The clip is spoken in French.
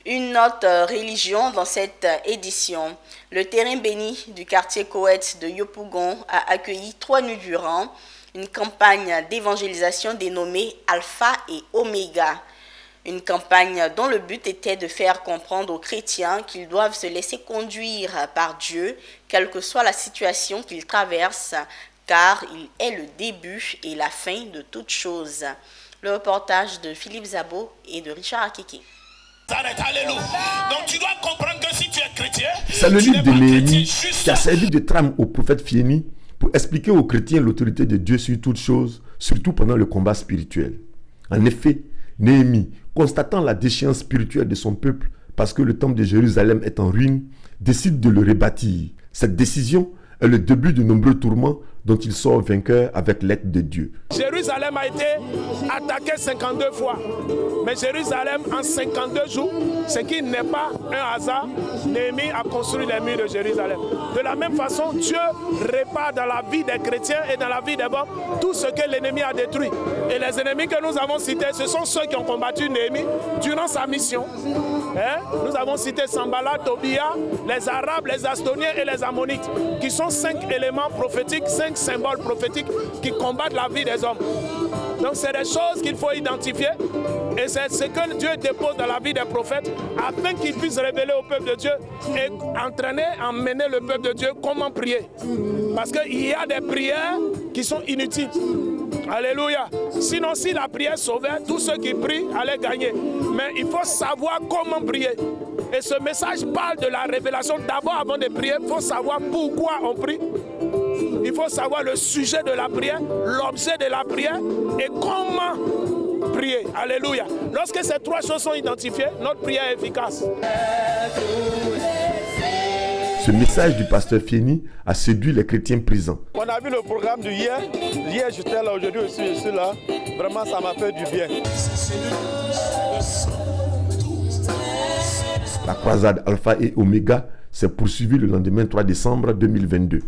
Une note religion dans cette édition. Le terrain béni du quartier Coët de Yopougon a accueilli 3 nuits durant une campagne d'évangélisation dénommée Alpha et Oméga. Une campagne dont le but était de faire comprendre aux chrétiens qu'ils doivent se laisser conduire par Dieu, quelle que soit la situation qu'ils traversent, car il est le début et la fin de toutes choses. Le reportage de Philippe Zabo et de Richard Akeke. Donc tu dois comprendre que si tu es chrétien, c'est le livre de Néhémie qui a servi de trame au prophète Fieni pour expliquer aux chrétiens l'autorité de Dieu sur toutes choses, surtout pendant le combat spirituel. En effet, Néhémie, constatant la déchéance spirituelle de son peuple parce que le temple de Jérusalem est en ruine, décide de le rebâtir. Cette décision est le début de nombreux tourments dont il sort vainqueur avec l'aide de Dieu. Jérusalem a été attaqué 52 fois. Mais Jérusalem, en 52 jours, ce qui n'est pas un hasard, Néhémie a construit les murs de Jérusalem. De la même façon, Dieu répare dans la vie des chrétiens et dans la vie des hommes tout ce que l'ennemi a détruit. Et les ennemis que nous avons cités, ce sont ceux qui ont combattu Néhémie durant sa mission. Nous avons cité Sambala, Tobia, les Arabes, les Astoniens et les Ammonites, qui sont 5 éléments prophétiques, 5 symboles prophétiques qui combattent la vie des hommes. Donc c'est des choses qu'il faut identifier et c'est ce que Dieu dépose dans la vie des prophètes afin qu'ils puissent révéler au peuple de Dieu et entraîner, emmener le peuple de Dieu comment prier. Parce qu'il y a des prières qui sont inutiles. Alléluia. Sinon, si la prière sauvait, tous ceux qui prient allaient gagner. Mais il faut savoir comment prier. Et ce message parle de la révélation. D'abord, avant de prier, il faut savoir pourquoi on prie. Il faut savoir le sujet de la prière, l'objet de la prière et comment prier. Alléluia. Lorsque ces 3 choses sont identifiées, notre prière est efficace. Ce message du pasteur Fieni a séduit les chrétiens présents. On a vu le programme de hier. Hier, j'étais là, aujourd'hui aussi, je suis là. Vraiment, ça m'a fait du bien. La croisade Alpha et Oméga s'est poursuivie le lendemain 3 décembre 2022.